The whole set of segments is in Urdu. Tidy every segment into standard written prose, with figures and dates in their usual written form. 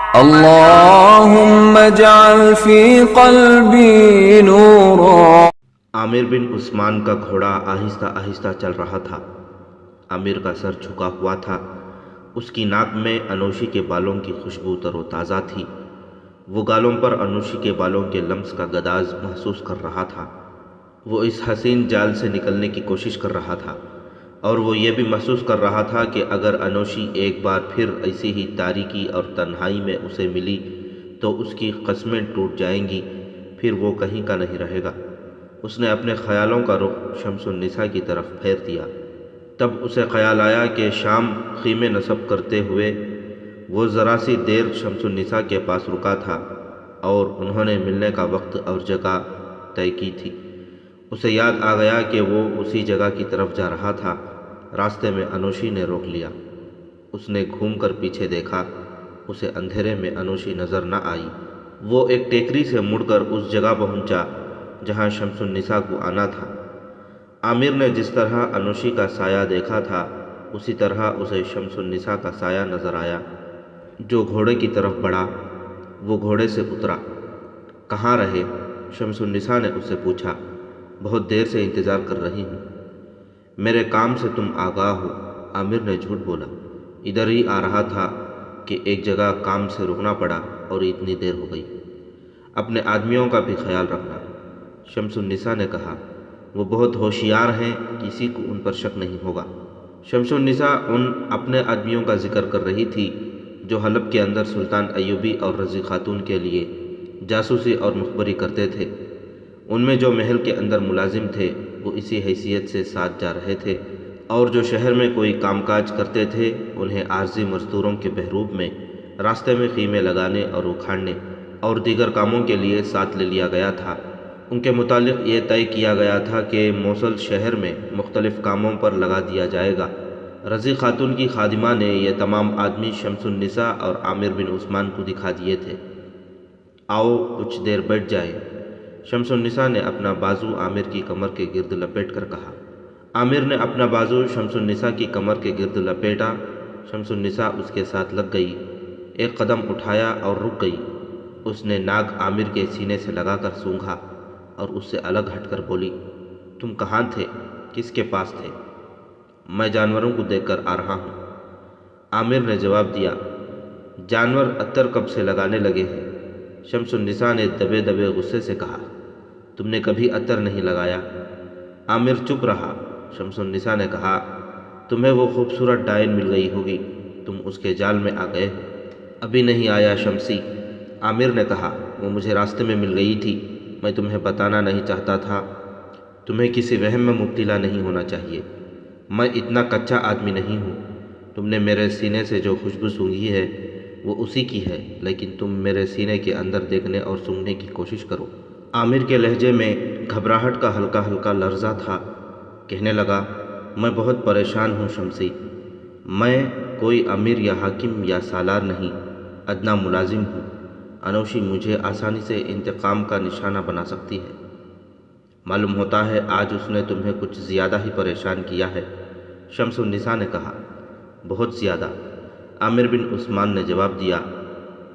اللهم اجعل في قلبي نورا۔ عامر بن عثمان کا گھوڑا آہستہ آہستہ چل رہا تھا۔ عامر کا سر جھکا ہوا تھا۔ اس کی ناک میں انوشی کے بالوں کی خوشبو تر و تازہ تھی۔ وہ گالوں پر انوشی کے بالوں کے لمس کا گداز محسوس کر رہا تھا۔ وہ اس حسین جال سے نکلنے کی کوشش کر رہا تھا، اور وہ یہ بھی محسوس کر رہا تھا کہ اگر انوشی ایک بار پھر ایسی ہی تاریکی اور تنہائی میں اسے ملی تو اس کی قسمیں ٹوٹ جائیں گی، پھر وہ کہیں کا نہیں رہے گا۔ اس نے اپنے خیالوں کا رخ شمس النساء کی طرف پھیر دیا۔ تب اسے خیال آیا کہ شام خیمے نصب کرتے ہوئے وہ ذرا سی دیر شمس النساء کے پاس رکا تھا اور انہوں نے ملنے کا وقت اور جگہ طے کی تھی۔ اسے یاد آ گیا کہ وہ اسی جگہ کی طرف جا رہا تھا۔ راستے میں انوشی نے روک لیا۔ اس نے گھوم کر پیچھے دیکھا۔ اسے اندھیرے میں انوشی نظر نہ آئی۔ وہ ایک ٹیکری سے مڑ کر اس جگہ پہنچا جہاں شمس النساء کو آنا تھا۔ عامر نے جس طرح انوشی کا سایہ دیکھا تھا اسی طرح اسے شمس النساء کا سایہ نظر آیا جو گھوڑے کی طرف بڑھا۔ وہ گھوڑے سے اترا۔ کہاں رہے؟ شمس النساء نے اس سے پوچھا۔ بہت دیر سے انتظار کر رہی ہوں۔ میرے کام سے تم آگاہ ہو؟ عامر نے جھوٹ بولا۔ ادھر ہی آ رہا تھا کہ ایک جگہ کام سے رکنا پڑا اور اتنی دیر ہو گئی۔ اپنے آدمیوں کا بھی خیال رکھنا، شمس النساء نے کہا۔ وہ بہت ہوشیار ہیں، کسی کو ان پر شک نہیں ہوگا۔ شمس النساء ان اپنے آدمیوں کا ذکر کر رہی تھی جو حلب کے اندر سلطان ایوبی اور رضی خاتون کے لیے جاسوسی اور مخبری کرتے تھے۔ ان میں جو محل کے اندر ملازم تھے وہ اسی حیثیت سے ساتھ جا رہے تھے، اور جو شہر میں کوئی کام کاج کرتے تھے انہیں عارضی مزدوروں کے بحروب میں راستے میں خیمے لگانے اور اکھاڑنے اور دیگر کاموں کے لیے ساتھ لے لیا گیا تھا۔ ان کے متعلق یہ طے کیا گیا تھا کہ موصل شہر میں مختلف کاموں پر لگا دیا جائے گا۔ رضی خاتون کی خادمہ نے یہ تمام آدمی شمس النساء اور عامر بن عثمان کو دکھا دیے تھے۔ آؤ کچھ دیر بیٹھ جائیں، شمس النساء نے اپنا بازو عامر کی کمر کے گرد لپیٹ کر کہا۔ عامر نے اپنا بازو شمس النساء کی کمر کے گرد لپیٹا۔ شمس النساء اس کے ساتھ لگ گئی، ایک قدم اٹھایا اور رک گئی۔ اس نے ناک عامر کے سینے سے لگا کر سونگھا اور اس سے الگ ہٹ کر بولی، تم کہاں تھے؟ کس کے پاس تھے؟ میں جانوروں کو دیکھ کر آ رہا ہوں۔ عامر نے جواب دیا، جانور عطر کب سے لگانے لگے ہیں؟ شمس النساء نے دبے دبے غصے سے کہا، تم نے کبھی عطر نہیں لگایا۔ عامر چپ رہا۔ شمس النساء نے کہا، تمہیں وہ خوبصورت ڈائن مل گئی ہوگی، تم اس کے جال میں آ گئے ہو۔ ابھی نہیں آیا شمسی، عامر نے کہا، وہ مجھے راستے میں مل گئی تھی، میں تمہیں بتانا نہیں چاہتا تھا۔ تمہیں کسی وہم میں مبتلا نہیں ہونا چاہیے، میں اتنا کچا آدمی نہیں ہوں۔ تم نے میرے سینے سے جو خوشبو سونگھی ہے وہ اسی کی ہے، لیکن تم میرے سینے کے اندر دیکھنے اور سونگھنے کی کوشش کرو۔ عامر کے لہجے میں گھبراہٹ کا ہلکا ہلکا لرزہ تھا۔ کہنے لگا، میں بہت پریشان ہوں شمسی، میں کوئی امیر یا حاکم یا سالار نہیں، ادنیٰ ملازم ہوں۔ انوشی مجھے آسانی سے انتقام کا نشانہ بنا سکتی ہے۔ معلوم ہوتا ہے آج اس نے تمہیں کچھ زیادہ ہی پریشان کیا ہے، شمس النساء نے کہا۔ بہت زیادہ، عامر بن عثمان نے جواب دیا۔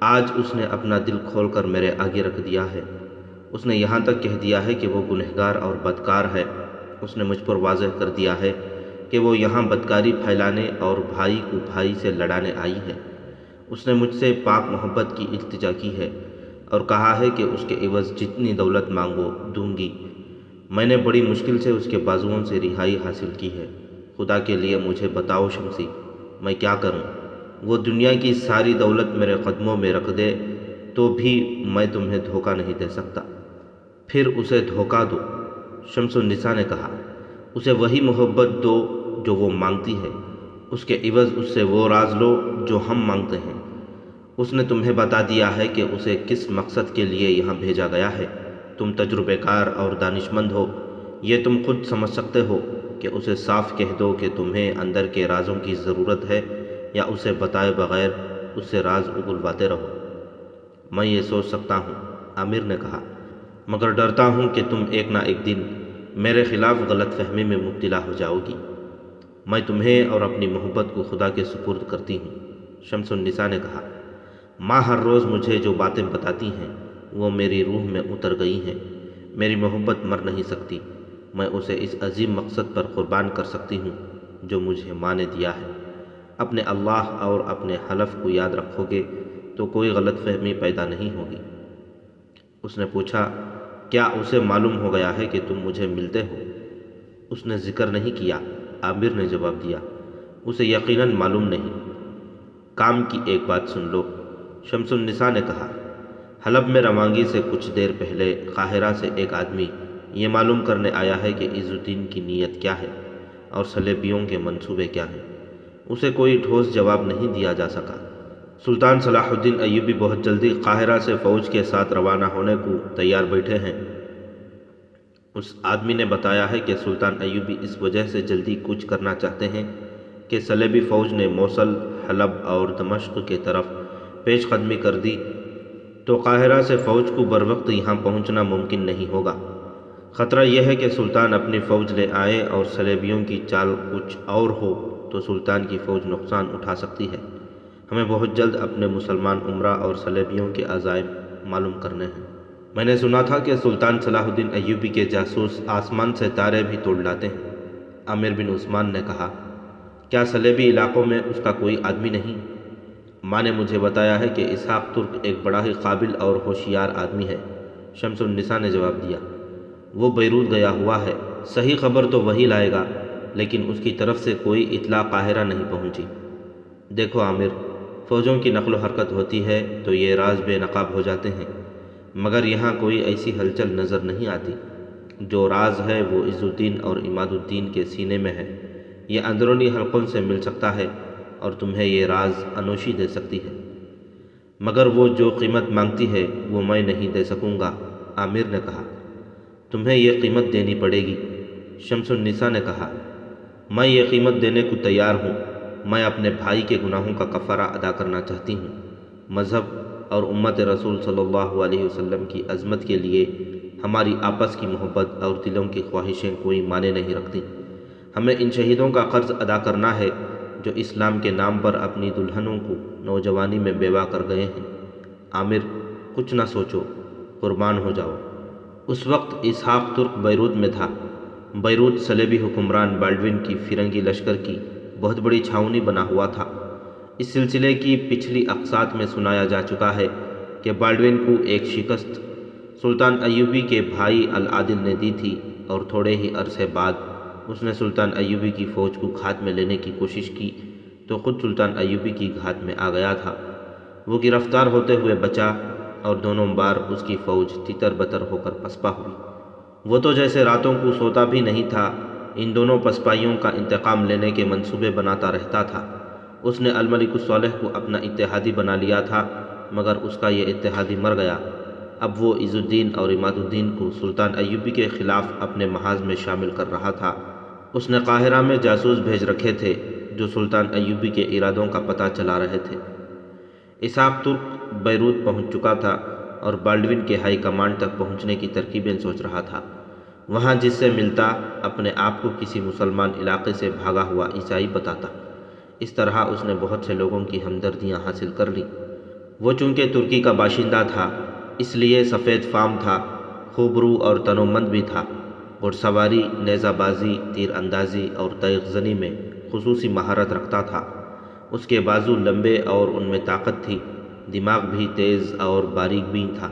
آج اس نے اپنا دل کھول کر میرے آگے رکھ دیا ہے۔ اس نے یہاں تک کہہ دیا ہے کہ وہ گنہگار اور بدکار ہے۔ اس نے مجھ پر واضح کر دیا ہے کہ وہ یہاں بدکاری پھیلانے اور بھائی کو بھائی سے لڑانے آئی ہے۔ اس نے مجھ سے پاک محبت کی التجا کی ہے اور کہا ہے کہ اس کے عوض جتنی دولت مانگو دوں گی۔ میں نے بڑی مشکل سے اس کے بازوؤں سے رہائی حاصل کی ہے۔ خدا کے لیے مجھے بتاؤ شمسی، میں کیا کروں؟ وہ دنیا کی ساری دولت میرے قدموں میں رکھ دے تو بھی میں تمہیں دھوکہ نہیں دے سکتا۔ پھر اسے دھوکہ دو، شمس النساء نے کہا۔ اسے وہی محبت دو جو وہ مانگتی ہے، اس کے عوض اس سے وہ راز لو جو ہم مانگتے ہیں۔ اس نے تمہیں بتا دیا ہے کہ اسے کس مقصد کے لیے یہاں بھیجا گیا ہے۔ تم تجربے کار اور دانش مند ہو، یہ تم خود سمجھ سکتے ہو کہ اسے صاف کہہ دو کہ تمہیں اندر کے رازوں کی ضرورت ہے، یا اسے بتائے بغیر اس سے راز اگلواتے رہو۔ میں یہ سوچ سکتا ہوں، عامر نے کہا، مگر ڈرتا ہوں کہ تم ایک نہ ایک دن میرے خلاف غلط فہمی میں مبتلا ہو جاؤ گی۔ میں تمہیں اور اپنی محبت کو خدا کے سپرد کرتی ہوں، شمس النساء نے کہا۔ ماں ہر روز مجھے جو باتیں بتاتی ہیں وہ میری روح میں اتر گئی ہیں۔ میری محبت مر نہیں سکتی، میں اسے اس عظیم مقصد پر قربان کر سکتی ہوں جو مجھے ماں نے دیا ہے۔ اپنے اللہ اور اپنے حلف کو یاد رکھو گے تو کوئی غلط فہمی پیدا نہیں ہوگی۔ اس نے پوچھا، کیا اسے معلوم ہو گیا ہے کہ تم مجھے ملتے ہو؟ اس نے ذکر نہیں کیا۔ عامر نے جواب دیا، اسے یقیناً معلوم نہیں۔ کام کی ایک بات سن لو، شمس النساء نے کہا۔ حلب میں روانگی سے کچھ دیر پہلے قاہرہ سے ایک آدمی یہ معلوم کرنے آیا ہے کہ عز الدین کی نیت کیا ہے اور صلیبیوں کے منصوبے کیا ہیں۔ اسے کوئی ٹھوس جواب نہیں دیا جا سکا۔ سلطان صلاح الدین ایوبی بہت جلدی قاہرہ سے فوج کے ساتھ روانہ ہونے کو تیار بیٹھے ہیں۔ اس آدمی نے بتایا ہے کہ سلطان ایوبی اس وجہ سے جلدی کوچ کرنا چاہتے ہیں کہ صلیبی فوج نے موصل، حلب اور دمشق کے طرف پیش قدمی کر دی تو قاہرہ سے فوج کو بروقت یہاں پہنچنا ممکن نہیں ہوگا۔ خطرہ یہ ہے کہ سلطان اپنی فوج لے آئیں اور صلیبیوں کی چال کچھ اور ہو تو سلطان کی فوج نقصان اٹھا سکتی ہے۔ ہمیں بہت جلد اپنے مسلمان امراء اور صلیبیوں کے عزائم معلوم کرنے ہیں۔ میں نے سنا تھا کہ سلطان صلاح الدین ایوبی کے جاسوس آسمان سے تارے بھی توڑ لاتے ہیں۔ عامر بن عثمان نے کہا، کیا صلیبی علاقوں میں اس کا کوئی آدمی نہیں؟ ماں نے مجھے بتایا ہے کہ اسحاق ترک ایک بڑا ہی قابل اور ہوشیار آدمی ہے۔ شمس النساء نے جواب دیا، وہ بیروت گیا ہوا ہے، صحیح خبر تو وہی لائے گا، لیکن اس کی طرف سے کوئی اطلاع قاہرہ نہیں پہنچی۔ دیکھو عامر، فوجوں کی نقل و حرکت ہوتی ہے تو یہ راز بے نقاب ہو جاتے ہیں، مگر یہاں کوئی ایسی ہلچل نظر نہیں آتی۔ جو راز ہے وہ عز الدین اور عماد الدین کے سینے میں ہے، یہ اندرونی حلقوں سے مل سکتا ہے اور تمہیں یہ راز انوشی دے سکتی ہے، مگر وہ جو قیمت مانگتی ہے وہ میں نہیں دے سکوں گا۔ عامر نے کہا، تمہیں یہ قیمت دینی پڑے گی۔ شمس النساء نے کہا، میں یہ قیمت دینے کو تیار ہوں۔ میں اپنے بھائی کے گناہوں کا کفارہ ادا کرنا چاہتی ہوں۔ مذہب اور امت رسول صلی اللہ علیہ وسلم کی عظمت کے لیے ہماری آپس کی محبت اور دلوں کی خواہشیں کوئی معنی نہیں رکھتی۔ ہمیں ان شہیدوں کا قرض ادا کرنا ہے جو اسلام کے نام پر اپنی دلہنوں کو نوجوانی میں بیوہ کر گئے ہیں۔ عامر، کچھ نہ سوچو، قربان ہو جاؤ۔ اس وقت اسحاق ترک بیروت میں تھا۔ بیروت صلیبی حکمران بالڈوین کی فرنگی لشکر کی بہت بڑی چھاؤنی بنا ہوا تھا۔ اس سلسلے کی پچھلی اقساط میں سنایا جا چکا ہے کہ بالڈوین کو ایک شکست سلطان ایوبی کے بھائی العادل نے دی تھی اور تھوڑے ہی عرصے بعد اس نے سلطان ایوبی کی فوج کو گھات میں لینے کی کوشش کی تو خود سلطان ایوبی کی گھات میں آ گیا تھا۔ وہ گرفتار ہوتے ہوئے بچا اور دونوں بار اس کی فوج تتر بتر ہو کر پسپا ہوئی۔ وہ تو جیسے راتوں کو سوتا بھی نہیں تھا، ان دونوں پسپائیوں کا انتقام لینے کے منصوبے بناتا رہتا تھا۔ اس نے الملک الصالح کو اپنا اتحادی بنا لیا تھا، مگر اس کا یہ اتحادی مر گیا۔ اب وہ عز الدین اور عماد الدین کو سلطان ایوبی کے خلاف اپنے محاذ میں شامل کر رہا تھا۔ اس نے قاہرہ میں جاسوس بھیج رکھے تھے جو سلطان ایوبی کے ارادوں کا پتہ چلا رہے تھے۔ اسحاق ترک بیروت پہنچ چکا تھا اور بالڈوین کے ہائی کمانڈ تک پہنچنے کی ترکیبیں سوچ رہا تھا۔ وہاں جس سے ملتا اپنے آپ کو کسی مسلمان علاقے سے بھاگا ہوا عیسائی بتاتا۔ اس طرح اس نے بہت سے لوگوں کی ہمدردیاں حاصل کر لی۔ وہ چونکہ ترکی کا باشندہ تھا اس لیے سفید فام تھا، خوب رو اور تنومند بھی تھا۔ گھڑ سواری، نیزہ بازی، تیر اندازی اور تیغ زنی میں خصوصی مہارت رکھتا تھا۔ اس کے بازو لمبے اور ان میں طاقت تھی، دماغ بھی تیز اور باریک بین تھا۔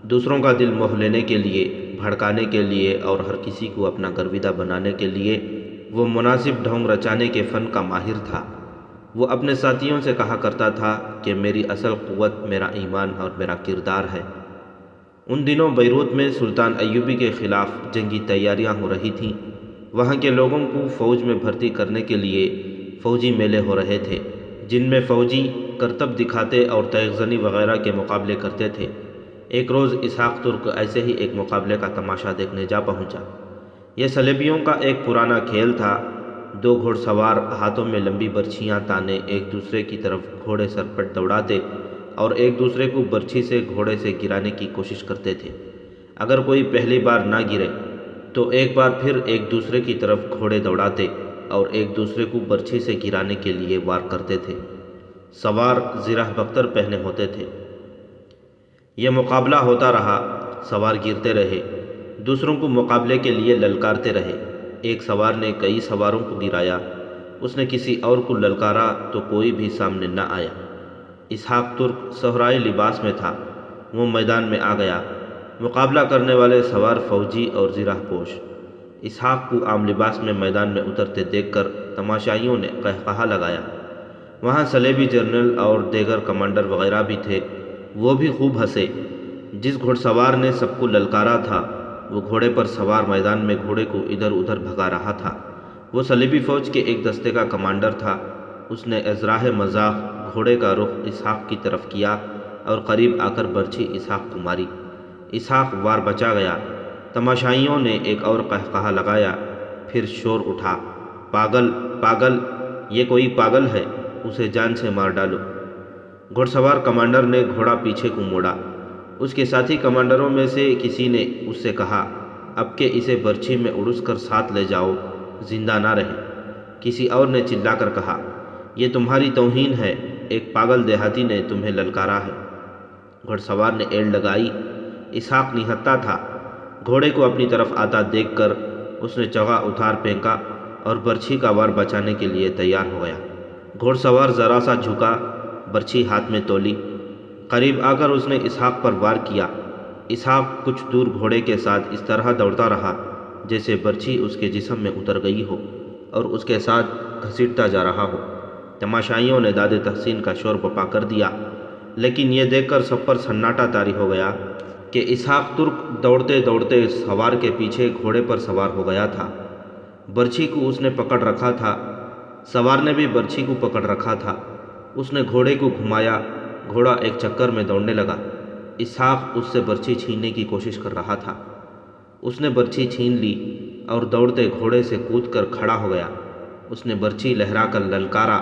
دوسروں کا دل موہ لینے کے لیے، بھڑکانے کے لیے اور ہر کسی کو اپنا گرویدہ بنانے کے لیے وہ مناسب ڈھونگ رچانے کے فن کا ماہر تھا۔ وہ اپنے ساتھیوں سے کہا کرتا تھا کہ میری اصل قوت میرا ایمان اور میرا کردار ہے۔ ان دنوں بیروت میں سلطان ایوبی کے خلاف جنگی تیاریاں ہو رہی تھیں۔ وہاں کے لوگوں کو فوج میں بھرتی کرنے کے لیے فوجی میلے ہو رہے تھے جن میں فوجی کرتب دکھاتے اور تیغ زنی وغیرہ کے مقابلے کرتے تھے۔ ایک روز اسحاق ترک ایسے ہی ایک مقابلے کا تماشا دیکھنے جا پہنچا۔ یہ صلیبیوں کا ایک پرانا کھیل تھا۔ دو گھوڑ سوار ہاتھوں میں لمبی برچھیاں تانے ایک دوسرے کی طرف گھوڑے سرپٹ دوڑاتے اور ایک دوسرے کو برچھی سے گھوڑے سے گرانے کی کوشش کرتے تھے۔ اگر کوئی پہلی بار نہ گرے تو ایک بار پھر ایک دوسرے کی طرف گھوڑے دوڑاتے اور ایک دوسرے کو برچھی سے گرانے کے لیے وار کرتے تھے۔ سوار زرہ بختر پہنے ہوتے تھے۔ یہ مقابلہ ہوتا رہا، سوار گرتے رہے، دوسروں کو مقابلے کے لیے للکارتے رہے۔ ایک سوار نے کئی سواروں کو گرایا، اس نے کسی اور کو للکارا تو کوئی بھی سامنے نہ آیا۔ اسحاق ترک صحرائی لباس میں تھا، وہ میدان میں آ گیا۔ مقابلہ کرنے والے سوار فوجی اور زرہ پوش۔ اسحاق کو عام لباس میں میدان میں اترتے دیکھ کر تماشائیوں نے قہقہا لگایا۔ وہاں صلیبی جنرل اور دیگر کمانڈر وغیرہ بھی تھے، وہ بھی خوب ہنسے۔ جس گھڑ سوار نے سب کو للکارا تھا، وہ گھوڑے پر سوار میدان میں گھوڑے کو ادھر ادھر بھگا رہا تھا۔ وہ صلیبی فوج کے ایک دستے کا کمانڈر تھا۔ اس نے ازراہ مذاق گھوڑے کا رخ اسحاق کی طرف کیا اور قریب آ کر برچھی اسحاق کو ماری۔ اسحاق وار بچا گیا۔ تماشائیوں نے ایک اور قہقہا لگایا، پھر شور اٹھا، پاگل پاگل، یہ کوئی پاگل ہے، اسے جان سے مار ڈالو۔ گھڑ سوار کمانڈر نے گھوڑا پیچھے کو موڑا۔ اس کے ساتھی کمانڈروں میں سے کسی نے اس سے کہا، اب کہ اسے برچھی میں اڑس کر ساتھ لے جاؤ، زندہ نہ رہے۔ کسی اور نے چلا کر کہا، یہ تمہاری توہین ہے، ایک پاگل دیہاتی نے تمہیں للکارا ہے۔ گھڑ سوار نے ایڑ لگائی۔ اسحاق نہتھا تھا۔ گھوڑے کو اپنی طرف آتا دیکھ کر اس نے چوغا اتار پھینکا اور برچھی کا وار بچانے کے لیے تیار ہو گیا۔ گھوڑ سوار ذرا سا جھکا، برچھی ہاتھ میں تولی، قریب آ کر اس نے اسحاق پر وار کیا۔ اسحاق کچھ دور گھوڑے کے ساتھ اس طرح دوڑتا رہا جیسے برچھی اس کے جسم میں اتر گئی ہو اور اس کے ساتھ گھسیٹتا جا رہا ہو۔ تماشائیوں نے داد تحسین کا شور بپا کر دیا، لیکن یہ دیکھ کر سب پر سناٹا طاری ہو گیا کہ اسحاق ترک دوڑتے دوڑتے سوار کے پیچھے گھوڑے پر سوار ہو گیا تھا۔ برچھی کو اس نے پکڑ رکھا تھا، سوار نے بھی برچھی کو پکڑ رکھا تھا۔ اس نے گھوڑے کو گھمایا، گھوڑا ایک چکر میں دوڑنے لگا۔ اسحاق اس سے برچھی چھیننے کی کوشش کر رہا تھا۔ اس نے برچھی چھین لی اور دوڑتے گھوڑے سے کود کر کھڑا ہو گیا۔ اس نے برچھی لہرا کر للکارا،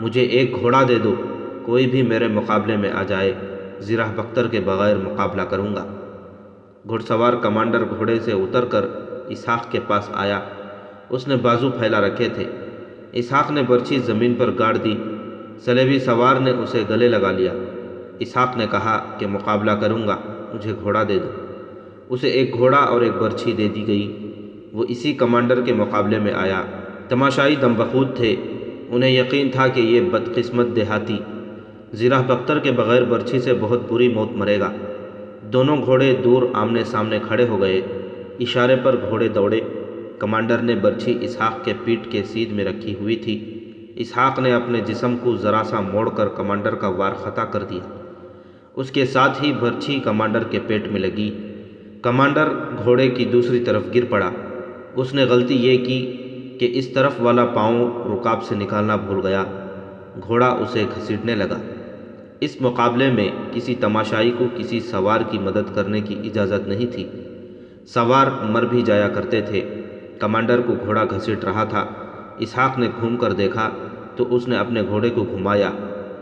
مجھے ایک گھوڑا دے دو، کوئی بھی میرے مقابلے میں آ جائے، زرہ بختر کے بغیر مقابلہ کروں گا۔ گھڑ سوار کمانڈر گھوڑے سے اتر کر اسحاق کے پاس آیا۔ اس نے بازو پھیلا رکھے تھے۔ اسحاق نے برچھی زمین پر گاڑ دی۔ صلیبی سوار نے اسے گلے لگا لیا۔ اسحاق نے کہا کہ مقابلہ کروں گا، مجھے گھوڑا دے دو۔ اسے ایک گھوڑا اور ایک برچھی دے دی گئی۔ وہ اسی کمانڈر کے مقابلے میں آیا۔ تماشائی دم بخود تھے، انہیں یقین تھا کہ یہ بدقسمت دیہاتی زرہ بختر کے بغیر برچھی سے بہت بری موت مرے گا۔ دونوں گھوڑے دور آمنے سامنے کھڑے ہو گئے۔ اشارے پر گھوڑے دوڑے۔ کمانڈر نے برچھی اسحاق کے پیٹھ کے سیدھ میں رکھی ہوئی تھی۔ اسحاق نے اپنے جسم کو ذرا سا موڑ کر کمانڈر کا وار خطا کر دیا۔ اس کے ساتھ ہی برچھی کمانڈر کے پیٹ میں لگی۔ کمانڈر گھوڑے کی دوسری طرف گر پڑا۔ اس نے غلطی یہ کی کہ اس طرف والا پاؤں رکاب سے نکالنا بھول گیا۔ گھوڑا اسے گھسیٹنے لگا۔ اس مقابلے میں کسی تماشائی کو کسی سوار کی مدد کرنے کی اجازت نہیں تھی۔ سوار مر بھی جایا کرتے تھے۔ کمانڈر کو گھوڑا گھسیٹ رہا تھا۔ اسحاق نے گھوم کر دیکھا تو اس نے اپنے گھوڑے کو گھمایا،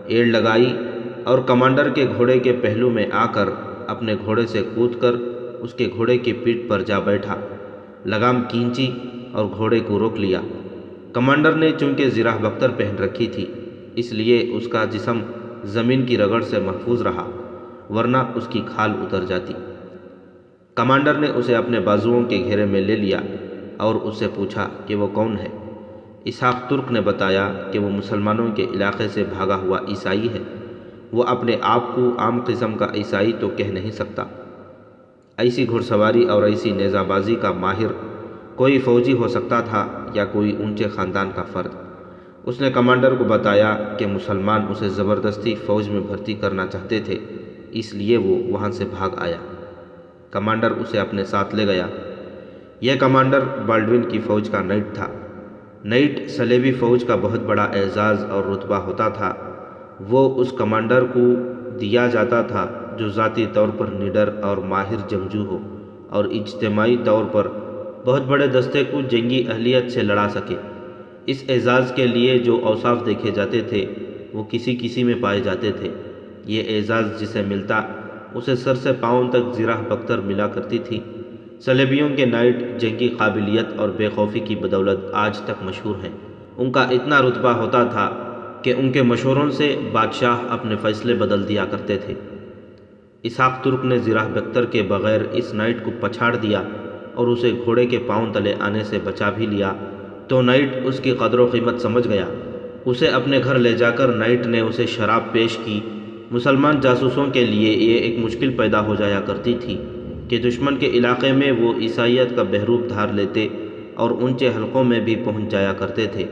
ایڑ لگائی اور کمانڈر کے گھوڑے کے پہلو میں آ کر اپنے گھوڑے سے کود کر اس کے گھوڑے کی پیٹھ پر جا بیٹھا، لگام کھینچی اور گھوڑے کو روک لیا۔ کمانڈر نے چونکہ زرہ بختر پہن رکھی تھی، اس لیے اس کا جسم زمین کی رگڑ سے محفوظ رہا، ورنہ اس کی کھال اتر جاتی۔ کمانڈر نے اسے اپنے بازوؤں کے گھیرے میں لے لیا اور اس سے پوچھا کہ وہ کون ہے۔ اسحاق ترک نے بتایا کہ وہ مسلمانوں کے علاقے سے بھاگا ہوا عیسائی ہے۔ وہ اپنے آپ کو عام قسم کا عیسائی تو کہہ نہیں سکتا۔ ایسی گھڑ سواری اور ایسی نیزہ بازی کا ماہر کوئی فوجی ہو سکتا تھا یا کوئی اونچے خاندان کا فرد۔ اس نے کمانڈر کو بتایا کہ مسلمان اسے زبردستی فوج میں بھرتی کرنا چاہتے تھے، اس لیے وہ وہاں سے بھاگ آیا۔ کمانڈر اسے اپنے ساتھ لے گیا۔ یہ کمانڈر بالڈوین کی فوج کا نائٹ تھا۔ نائٹ صلیبی فوج کا بہت بڑا اعزاز اور رتبہ ہوتا تھا۔ وہ اس کمانڈر کو دیا جاتا تھا جو ذاتی طور پر نڈر اور ماہر جنگجو ہو اور اجتماعی طور پر بہت بڑے دستے کو جنگی اہلیت سے لڑا سکے۔ اس اعزاز کے لیے جو اوصاف دیکھے جاتے تھے وہ کسی کسی میں پائے جاتے تھے۔ یہ اعزاز جسے ملتا اسے سر سے پاؤں تک زرہ بختر ملا کرتی تھی۔ صلیبیوں کے نائٹ جنگی قابلیت اور بے خوفی کی بدولت آج تک مشہور ہیں۔ ان کا اتنا رتبہ ہوتا تھا کہ ان کے مشوروں سے بادشاہ اپنے فیصلے بدل دیا کرتے تھے۔ اسحاق ترک نے زرہ بختر کے بغیر اس نائٹ کو پچھاڑ دیا اور اسے گھوڑے کے پاؤں تلے آنے سے بچا بھی لیا تو نائٹ اس کی قدر و قیمت سمجھ گیا۔ اسے اپنے گھر لے جا کر نائٹ نے اسے شراب پیش کی۔ مسلمان جاسوسوں کے لیے یہ ایک مشکل پیدا ہو جایا کرتی تھی کہ دشمن کے علاقے میں وہ عیسائیت کا بہروپ دھار لیتے اور اونچے حلقوں میں بھی پہنچ جایا کرتے تھے،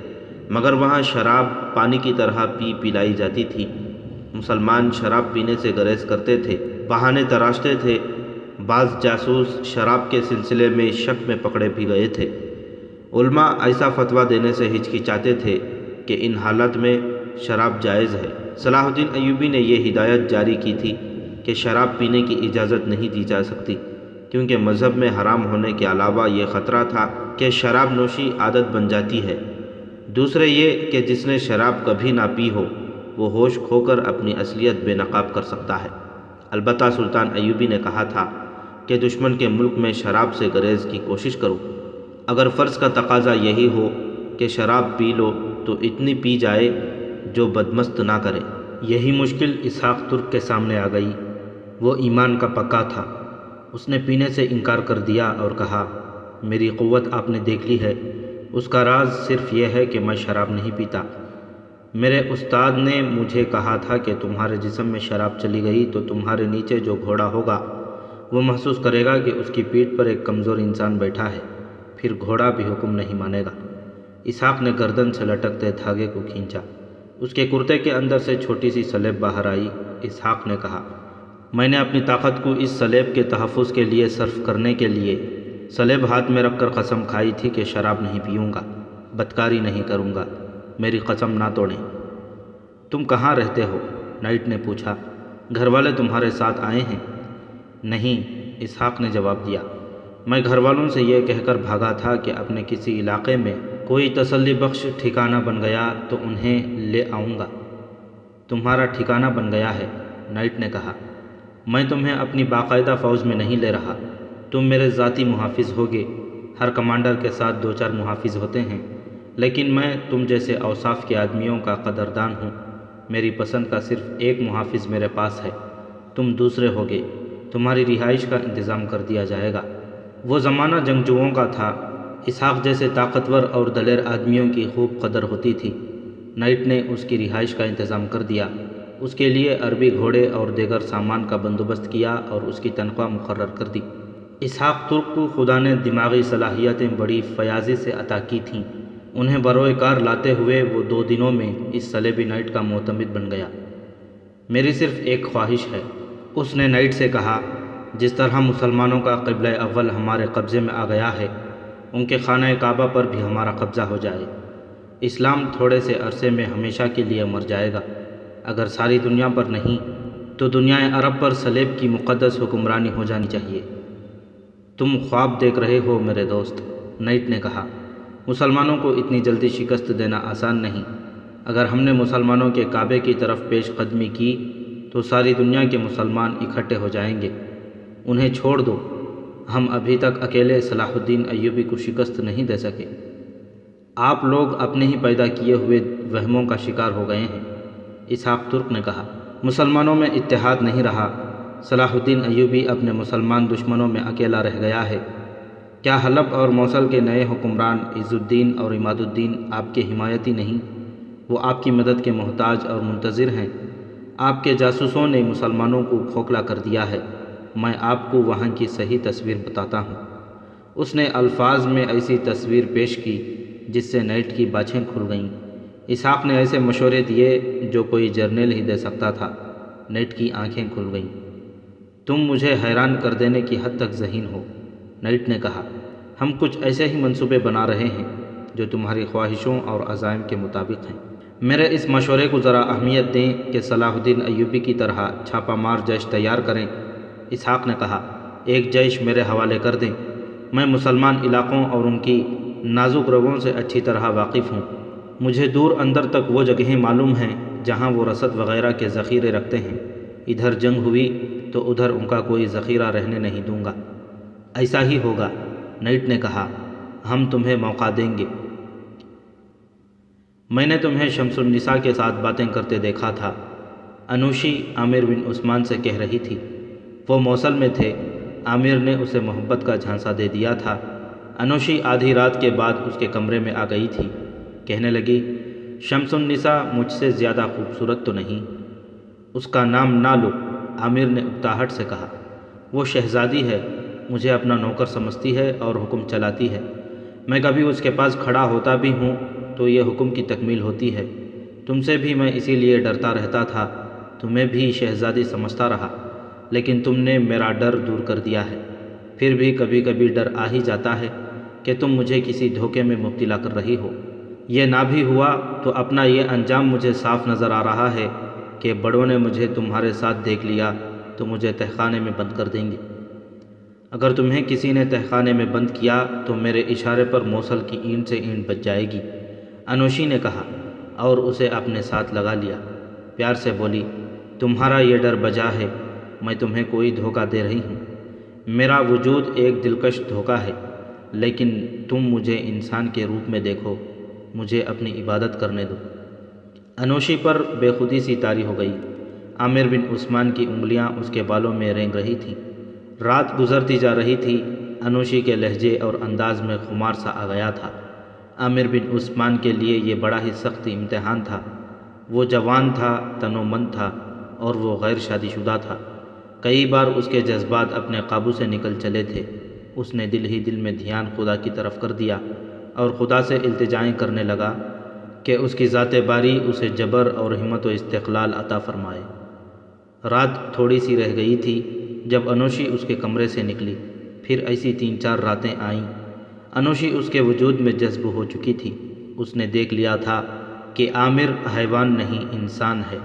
مگر وہاں شراب پانی کی طرح پلائی جاتی تھی۔ مسلمان شراب پینے سے گریز کرتے تھے، بہانے تراشتے تھے۔ بعض جاسوس شراب کے سلسلے میں شک میں پکڑے بھی گئے تھے۔ علماء ایسا فتویٰ دینے سے ہچکچاتے تھے کہ ان حالت میں شراب جائز ہے۔ صلاح الدین ایوبی نے یہ ہدایت جاری کی تھی کہ شراب پینے کی اجازت نہیں دی جا سکتی، کیونکہ مذہب میں حرام ہونے کے علاوہ یہ خطرہ تھا کہ شراب نوشی عادت بن جاتی ہے۔ دوسرے یہ کہ جس نے شراب کبھی نہ پی ہو وہ ہوش کھو کر اپنی اصلیت بے نقاب کر سکتا ہے۔ البتہ سلطان ایوبی نے کہا تھا کہ دشمن کے ملک میں شراب سے گریز کی کوشش کرو۔ اگر فرض کا تقاضا یہی ہو کہ شراب پی لو تو اتنی پی جائے جو بدمست نہ کرے۔ یہی مشکل اسحاق ترک کے سامنے آ گئی۔ وہ ایمان کا پکا تھا۔ اس نے پینے سے انکار کر دیا اور کہا، میری قوت آپ نے دیکھ لی ہے۔ اس کا راز صرف یہ ہے کہ میں شراب نہیں پیتا۔ میرے استاد نے مجھے کہا تھا کہ تمہارے جسم میں شراب چلی گئی تو تمہارے نیچے جو گھوڑا ہوگا وہ محسوس کرے گا کہ اس کی پیٹھ پر ایک کمزور انسان بیٹھا ہے، پھر گھوڑا بھی حکم نہیں مانے گا۔ اسحاق نے گردن سے لٹکتے دھاگے کو کھینچا۔ اس کے کرتے کے اندر سے چھوٹی سی سلیب باہر آئی۔ اسحاق نے کہا، میں نے اپنی طاقت کو اس سلیب کے تحفظ کے لیے صرف کرنے کے لیے سلیب ہاتھ میں رکھ کر قسم کھائی تھی کہ شراب نہیں پیوں گا، بدکاری نہیں کروں گا، میری قسم نہ توڑیں۔ تم کہاں رہتے ہو؟ نائٹ نے پوچھا۔ گھر والے تمہارے ساتھ آئے ہیں؟ نہیں، اسحاق نے جواب دیا، میں گھر والوں سے یہ کہہ کر بھاگا تھا کہ اپنے کسی علاقے میں کوئی تسلی بخش ٹھکانہ بن گیا تو انہیں لے آؤں گا۔ تمہارا ٹھکانہ بن گیا ہے؟ نائٹ نے کہا، میں تمہیں اپنی باقاعدہ فوج میں نہیں لے رہا، تم میرے ذاتی محافظ ہوگے۔ ہر کمانڈر کے ساتھ 2-4 محافظ ہوتے ہیں، لیکن میں تم جیسے اوصاف کے آدمیوں کا قدردان ہوں۔ میری پسند کا صرف ایک محافظ میرے پاس ہے، تم دوسرے ہوگے۔ تمہاری رہائش کا انتظام کر دیا جائے گا۔ وہ زمانہ جنگجوؤں کا تھا۔ اسحاق جیسے طاقتور اور دلیر آدمیوں کی خوب قدر ہوتی تھی۔ نائٹ نے اس کی رہائش کا انتظام کر دیا، اس کے لیے عربی گھوڑے اور دیگر سامان کا بندوبست کیا اور اس کی تنخواہ مقرر کر دی۔ اسحاق ترک کو خدا نے دماغی صلاحیتیں بڑی فیاضی سے عطا کی تھیں۔ انہیں بروئے کار لاتے ہوئے وہ 2 دنوں میں اس صلیبی نائٹ کا معتمد بن گیا۔ میری صرف ایک خواہش ہے، اس نے نائٹ سے کہا، جس طرح مسلمانوں کا قبلہ اول ہمارے قبضے میں آ گیا ہے، ان کے خانہ کعبہ پر بھی ہمارا قبضہ ہو جائے۔ اسلام تھوڑے سے عرصے میں ہمیشہ کے لیے مر جائے گا، اگر ساری دنیا پر نہیں تو دنیا عرب پر صلیب کی مقدس حکمرانی ہو جانی چاہیے۔ تم خواب دیکھ رہے ہو میرے دوست، نائٹ نے کہا۔ مسلمانوں کو اتنی جلدی شکست دینا آسان نہیں۔ اگر ہم نے مسلمانوں کے کعبے کی طرف پیش قدمی کی تو ساری دنیا کے مسلمان اکٹھے ہو جائیں گے۔ انہیں چھوڑ دو، ہم ابھی تک اکیلے صلاح الدین ایوبی کو شکست نہیں دے سکے۔ آپ لوگ اپنے ہی پیدا کیے ہوئے وہموں کا شکار ہو گئے ہیں، اسحاق ترک نے کہا۔ مسلمانوں میں اتحاد نہیں رہا۔ صلاح الدین ایوبی اپنے مسلمان دشمنوں میں اکیلا رہ گیا ہے۔ کیا حلب اور موصل کے نئے حکمران عز الدین اور عماد الدین آپ کے حمایتی نہیں؟ وہ آپ کی مدد کے محتاج اور منتظر ہیں۔ آپ کے جاسوسوں نے مسلمانوں کو کھوکھلا کر دیا ہے۔ میں آپ کو وہاں کی صحیح تصویر بتاتا ہوں۔ اس نے الفاظ میں ایسی تصویر پیش کی جس سے نائٹ کی باچھیں کھل گئیں۔ اسحاق نے ایسے مشورے دیے جو کوئی جرنیل ہی دے سکتا تھا۔ نائٹ کی آنکھیں کھل گئیں۔ تم مجھے حیران کر دینے کی حد تک ذہین ہو، نائٹ نے کہا۔ ہم کچھ ایسے ہی منصوبے بنا رہے ہیں جو تمہاری خواہشوں اور عزائم کے مطابق ہیں۔ میرے اس مشورے کو ذرا اہمیت دیں کہ صلاح الدین ایوبی کی طرح چھاپہ مار جیش تیار کریں۔ اسحاق نے کہا، ایک جیش میرے حوالے کر دیں۔ میں مسلمان علاقوں اور ان کی نازک رگوں سے اچھی طرح واقف ہوں۔ مجھے دور اندر تک وہ جگہیں معلوم ہیں جہاں وہ رسد وغیرہ کے ذخیرے رکھتے ہیں۔ ادھر جنگ ہوئی تو ادھر ان کا کوئی ذخیرہ رہنے نہیں دوں گا۔ ایسا ہی ہوگا، نائٹ نے کہا، ہم تمہیں موقع دیں گے۔ میں نے تمہیں شمس النساء کے ساتھ باتیں کرتے دیکھا تھا۔ انوشی عامر بن عثمان سے کہہ رہی تھی۔ وہ موصل میں تھے۔ عامر نے اسے محبت کا جھانسا دے دیا تھا۔ انوشی آدھی رات کے بعد اس کے کمرے میں آ گئی تھی۔ کہنے لگی، شمس النساء مجھ سے زیادہ خوبصورت تو نہیں؟ اس کا نام نہ لو، عامر نے اکتاہٹ سے کہا۔ وہ شہزادی ہے، مجھے اپنا نوکر سمجھتی ہے اور حکم چلاتی ہے۔ میں کبھی اس کے پاس کھڑا ہوتا بھی ہوں تو یہ حکم کی تکمیل ہوتی ہے۔ تم سے بھی میں اسی لیے ڈرتا رہتا تھا، تمہیں بھی شہزادی سمجھتا رہا، لیکن تم نے میرا ڈر دور کر دیا ہے۔ پھر بھی کبھی کبھی ڈر آ ہی جاتا ہے کہ تم مجھے کسی دھوکے میں مبتلا کر رہی ہو۔ یہ نہ بھی ہوا تو اپنا یہ انجام مجھے صاف نظر آ رہا ہے کہ بڑوں نے مجھے تمہارے ساتھ دیکھ لیا تو مجھے تہخانے میں بند کر دیں گے۔ اگر تمہیں کسی نے تہخانے میں بند کیا تو میرے اشارے پر موصل کی اینٹ سے اینٹ بچ جائے گی، انوشی نے کہا اور اسے اپنے ساتھ لگا لیا۔ پیار سے بولی، تمہارا یہ ڈر بجا ہے، میں تمہیں کوئی دھوکہ دے رہی ہوں۔ میرا وجود ایک دلکش دھوکہ ہے، لیکن تم مجھے انسان کے روپ میں دیکھو، مجھے اپنی عبادت کرنے دو۔ انوشی پر بے خودی سی طاری ہو گئی۔ عامر بن عثمان کی انگلیاں اس کے بالوں میں رینگ رہی تھیں۔ رات گزرتی جا رہی تھی۔ انوشی کے لہجے اور انداز میں خمار سا آ گیا تھا۔ عامر بن عثمان کے لیے یہ بڑا ہی سخت امتحان تھا۔ وہ جوان تھا، تنومند تھا اور وہ غیر شادی شدہ تھا۔ کئی بار اس کے جذبات اپنے قابو سے نکل چلے تھے۔ اس نے دل ہی دل میں دھیان خدا کی طرف کر دیا اور خدا سے التجائیں کرنے لگا کہ اس کی ذات باری اسے جبر اور ہمت و استقلال عطا فرمائے۔ رات تھوڑی سی رہ گئی تھی جب انوشی اس کے کمرے سے نکلی۔ پھر ایسی 3-4 راتیں آئیں۔ انوشی اس کے وجود میں جذب ہو چکی تھی۔ اس نے دیکھ لیا تھا کہ عامر حیوان نہیں انسان ہے،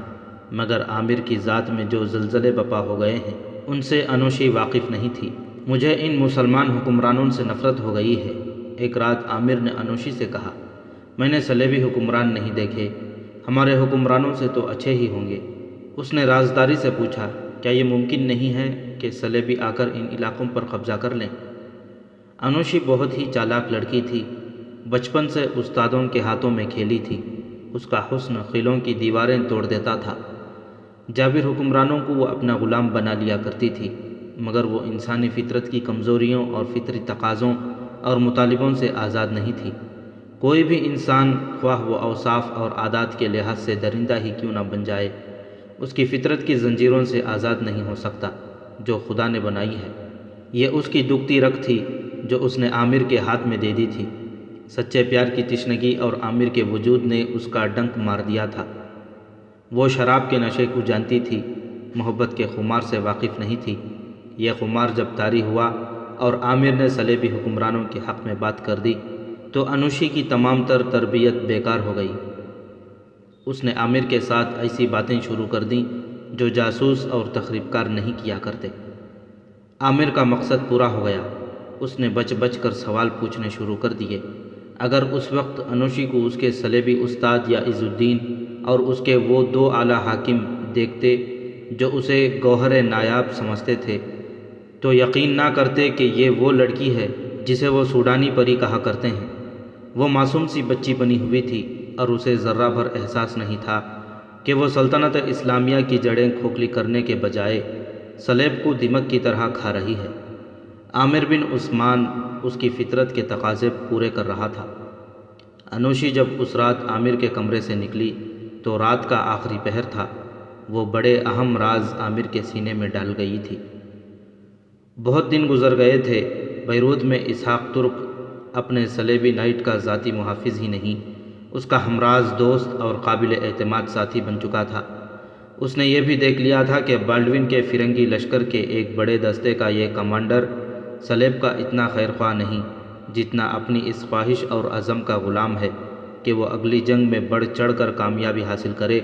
مگر عامر کی ذات میں جو زلزلے بپا ہو گئے ہیں ان سے انوشی واقف نہیں تھی۔ مجھے ان مسلمان حکمرانوں سے نفرت ہو گئی ہے، ایک رات عامر نے انوشی سے کہا۔ میں نے صلیبی حکمران نہیں دیکھے، ہمارے حکمرانوں سے تو اچھے ہی ہوں گے۔ اس نے رازداری سے پوچھا، کیا یہ ممکن نہیں ہے کہ صلیبی آ کر ان علاقوں پر قبضہ کر لیں؟ انوشی بہت ہی چالاک لڑکی تھی، بچپن سے استادوں کے ہاتھوں میں کھیلی تھی۔ اس کا حسن قلعوں کی دیواریں توڑ دیتا تھا۔ جابر حکمرانوں کو وہ اپنا غلام بنا لیا کرتی تھی، مگر وہ انسانی فطرت کی کمزوریوں اور فطری تقاضوں اور مطالبوں سے آزاد نہیں تھی۔ کوئی بھی انسان خواہ وہ اوصاف اور عادات کے لحاظ سے درندہ ہی کیوں نہ بن جائے، اس کی فطرت کی زنجیروں سے آزاد نہیں ہو سکتا جو خدا نے بنائی ہے۔ یہ اس کی دکھتی رگ تھی جو اس نے عامر کے ہاتھ میں دے دی تھی۔ سچے پیار کی تشنگی اور عامر کے وجود نے اس کا ڈنک مار دیا تھا۔ وہ شراب کے نشے کو جانتی تھی، محبت کے خمار سے واقف نہیں تھی۔ یہ خمار جب طاری ہوا اور عامر نے صلیبی حکمرانوں کے حق میں بات کر دی تو انوشی کی تمام تر تربیت بیکار ہو گئی۔ اس نے عامر کے ساتھ ایسی باتیں شروع کر دیں جو جاسوس اور تخریب کار نہیں کیا کرتے۔ عامر کا مقصد پورا ہو گیا۔ اس نے بچ بچ کر سوال پوچھنے شروع کر دیے۔ اگر اس وقت انوشی کو اس کے صلیبی استاد یا عز الدین اور اس کے وہ 2 اعلیٰ حاکم دیکھتے جو اسے گوہر نایاب سمجھتے تھے تو یقین نہ کرتے کہ یہ وہ لڑکی ہے جسے وہ سوڈانی پری کہا کرتے ہیں۔ وہ معصوم سی بچی بنی ہوئی تھی اور اسے ذرہ بھر احساس نہیں تھا کہ وہ سلطنت اسلامیہ کی جڑیں کھوکھلی کرنے کے بجائے صلیب کو دمک کی طرح کھا رہی ہے۔ عامر بن عثمان اس کی فطرت کے تقاضے پورے کر رہا تھا۔ انوشی جب اس رات عامر کے کمرے سے نکلی تو رات کا آخری پہر تھا۔ وہ بڑے اہم راز عامر کے سینے میں ڈال گئی تھی۔ بہت دن گزر گئے تھے۔ بیروت میں اسحاق ترک اپنے صلیبی نائٹ کا ذاتی محافظ ہی نہیں، اس کا ہمراز دوست اور قابل اعتماد ساتھی بن چکا تھا۔ اس نے یہ بھی دیکھ لیا تھا کہ بالڈوین کے فرنگی لشکر کے ایک بڑے دستے کا یہ کمانڈر صلیب کا اتنا خیر خواہ نہیں جتنا اپنی اس خواہش اور عزم کا غلام ہے کہ وہ اگلی جنگ میں بڑھ چڑھ کر کامیابی حاصل کرے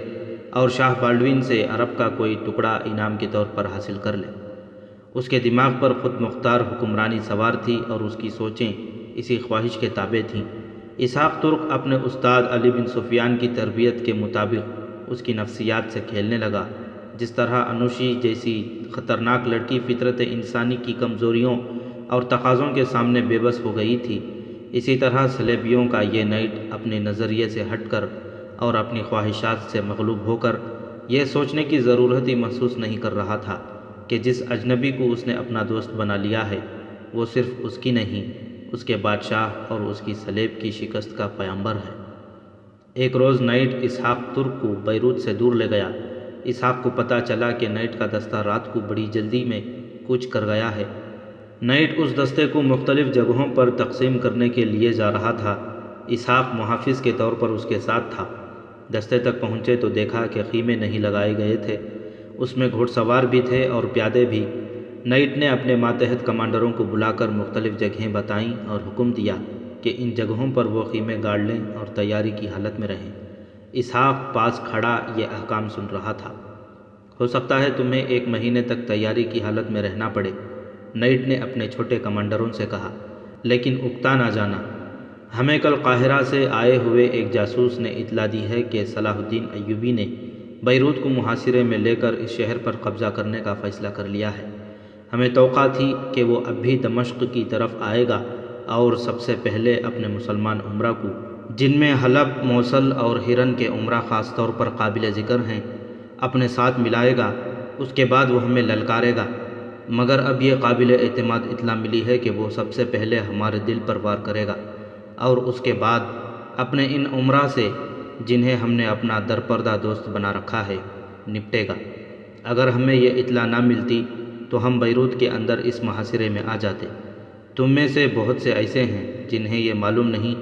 اور شاہ بالڈوین سے عرب کا کوئی ٹکڑا انعام کے طور پر حاصل کر لے۔ اس کے دماغ پر خود مختار حکمرانی سوار تھی اور اس کی سوچیں اسی خواہش کے تابع تھیں۔ اسحاق ترک اپنے استاد علی بن سفیان کی تربیت کے مطابق اس کی نفسیات سے کھیلنے لگا۔ جس طرح انوشی جیسی خطرناک لڑکی فطرت انسانی کی کمزوریوں اور تقاضوں کے سامنے بے بس ہو گئی تھی، اسی طرح صلیبیوں کا یہ نائٹ اپنے نظریے سے ہٹ کر اور اپنی خواہشات سے مغلوب ہو کر یہ سوچنے کی ضرورت ہی محسوس نہیں کر رہا تھا کہ جس اجنبی کو اس نے اپنا دوست بنا لیا ہے وہ صرف اس کی نہیں، اس کے بادشاہ اور اس کی صلیب کی شکست کا پیامبر ہے۔ ایک روز نائٹ اسحاق ترک کو بیروت سے دور لے گیا۔ اسحاق کو پتہ چلا کہ نائٹ کا دستہ رات کو بڑی جلدی میں کوچ کر گیا ہے۔ نائٹ اس دستے کو مختلف جگہوں پر تقسیم کرنے کے لیے جا رہا تھا۔ اسحاق محافظ کے طور پر اس کے ساتھ تھا۔ دستے تک پہنچے تو دیکھا کہ خیمے نہیں لگائے گئے تھے، اس میں گھوڑ سوار بھی تھے اور پیادے بھی۔ نائٹ نے اپنے ماتحت کمانڈروں کو بلا کر مختلف جگہیں بتائیں اور حکم دیا کہ ان جگہوں پر وہ خیمے گاڑ لیں اور تیاری کی حالت میں رہیں۔ اسحاق پاس کھڑا یہ احکام سن رہا تھا۔ ہو سکتا ہے تمہیں 1 مہینے تک تیاری کی حالت میں رہنا پڑے، نائٹ نے اپنے چھوٹے کمانڈروں سے کہا، لیکن اکتا نہ جانا۔ ہمیں کل قاہرہ سے آئے ہوئے ایک جاسوس نے اطلاع دی ہے کہ صلاح الدین ایوبی نے بیروت کو محاصرے میں لے کر اس شہر پر قبضہ کرنے کا فیصلہ کر لیا ہے۔ ہمیں توقع تھی کہ وہ اب بھی دمشق کی طرف آئے گا اور سب سے پہلے اپنے مسلمان عمرہ کو، جن میں حلب، موصل اور ہرن کے عمرہ خاص طور پر قابل ذکر ہیں، اپنے ساتھ ملائے گا۔ اس کے بعد وہ ہمیں للکارے گا، مگر اب یہ قابل اعتماد اطلاع ملی ہے کہ وہ سب سے پہلے ہمارے دل پر وار کرے گا اور اس کے بعد اپنے ان عمرہ سے، جنہیں ہم نے اپنا درپردہ دوست بنا رکھا ہے، نپٹے گا۔ اگر ہمیں یہ اطلاع نہ ملتی تو ہم بیروت کے اندر اس محاصرے میں آ جاتے۔ تم میں سے بہت سے ایسے ہیں جنہیں یہ معلوم نہیں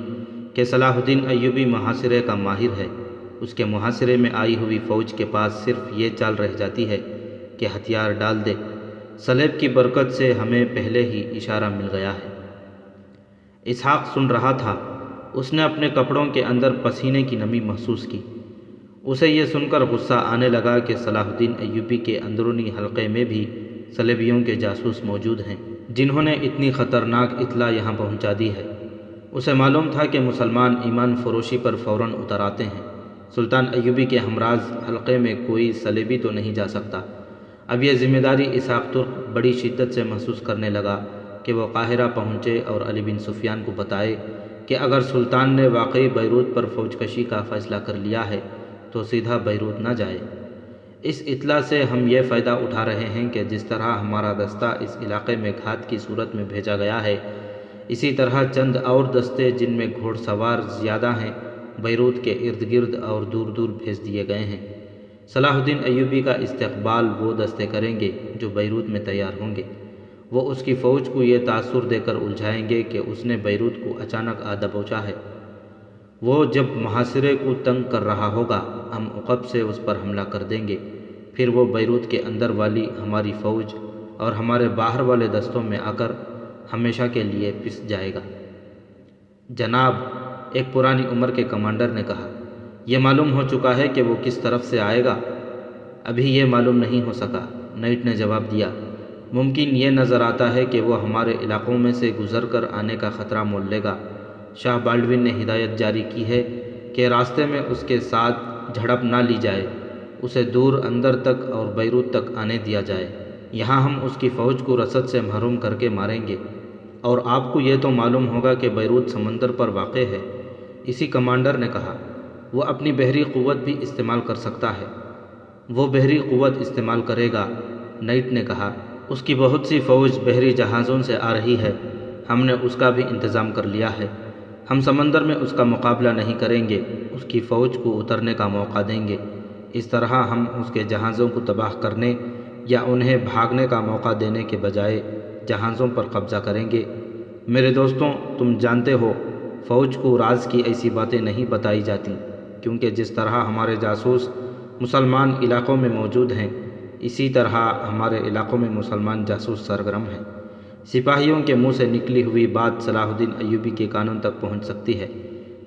کہ صلاح الدین ایوبی محاصرے کا ماہر ہے۔ اس کے محاصرے میں آئی ہوئی فوج کے پاس صرف یہ چال رہ جاتی ہے کہ ہتھیار ڈال دے۔ صلیب کی برکت سے ہمیں پہلے ہی اشارہ مل گیا ہے۔ اسحاق سن رہا تھا۔ اس نے اپنے کپڑوں کے اندر پسینے کی نمی محسوس کی۔ اسے یہ سن کر غصہ آنے لگا کہ صلاح الدین ایوبی کے اندرونی حلقے میں بھی صلیبیوں کے جاسوس موجود ہیں، جنہوں نے اتنی خطرناک اطلاع یہاں پہنچا دی ہے۔ اسے معلوم تھا کہ مسلمان ایمان فروشی پر فوراً اتر آتے ہیں۔ سلطان ایوبی کے ہمراز حلقے میں کوئی صلیبی تو نہیں جا سکتا۔ اب یہ ذمہ داری اسحاق ترک بڑی شدت سے محسوس کرنے لگا کہ وہ قاہرہ پہنچے اور علی بن سفیان کو بتائے کہ اگر سلطان نے واقعی بیروت پر فوج کشی کا فیصلہ کر لیا ہے تو سیدھا بیروت نہ جائے۔ اس اطلاع سے ہم یہ فائدہ اٹھا رہے ہیں کہ جس طرح ہمارا دستہ اس علاقے میں گھات کی صورت میں بھیجا گیا ہے، اسی طرح چند اور دستے جن میں گھوڑ سوار زیادہ ہیں بیروت کے ارد گرد اور دور دور بھیج دیے گئے ہیں۔ صلاح الدین ایوبی کا استقبال وہ دستے کریں گے جو بیروت میں تیار ہوں گے۔ وہ اس کی فوج کو یہ تاثر دے کر الجھائیں گے کہ اس نے بیروت کو اچانک آ دبوچا ہے۔ وہ جب محاصرے کو تنگ کر رہا ہوگا، ہم عقب سے اس پر حملہ کر دیں گے، پھر وہ بیروت کے اندر والی ہماری فوج اور ہمارے باہر والے دستوں میں آ کر ہمیشہ کے لیے پس جائے گا۔ جناب، ایک پرانی عمر کے کمانڈر نے کہا، یہ معلوم ہو چکا ہے کہ وہ کس طرف سے آئے گا؟ ابھی یہ معلوم نہیں ہو سکا، نائٹ نے جواب دیا۔ ممکن یہ نظر آتا ہے کہ وہ ہمارے علاقوں میں سے گزر کر آنے کا خطرہ مول لے گا۔ شاہ بالڈون نے ہدایت جاری کی ہے کہ راستے میں اس کے ساتھ جھڑپ نہ لی جائے، اسے دور اندر تک اور بیروت تک آنے دیا جائے۔ یہاں ہم اس کی فوج کو رسد سے محروم کر کے ماریں گے، اور آپ کو یہ تو معلوم ہوگا کہ بیروت سمندر پر واقع ہے۔ اسی کمانڈر نے کہا، وہ اپنی بحری قوت بھی استعمال کر سکتا ہے۔ وہ بحری قوت استعمال کرے گا، نائٹ نے کہا۔ اس کی بہت سی فوج بحری جہازوں سے آ رہی ہے، ہم نے اس کا بھی انتظام کر لیا ہے۔ ہم سمندر میں اس کا مقابلہ نہیں کریں گے، اس کی فوج کو اترنے کا موقع دیں گے۔ اس طرح ہم اس کے جہازوں کو تباہ کرنے یا انہیں بھاگنے کا موقع دینے کے بجائے جہازوں پر قبضہ کریں گے۔ میرے دوستوں، تم جانتے ہو فوج کو راز کی ایسی باتیں نہیں بتائی جاتی، کیونکہ جس طرح ہمارے جاسوس مسلمان علاقوں میں موجود ہیں، اسی طرح ہمارے علاقوں میں مسلمان جاسوس سرگرم ہیں۔ سپاہیوں کے منہ سے نکلی ہوئی بات صلاح الدین ایوبی کے کانوں تک پہنچ سکتی ہے،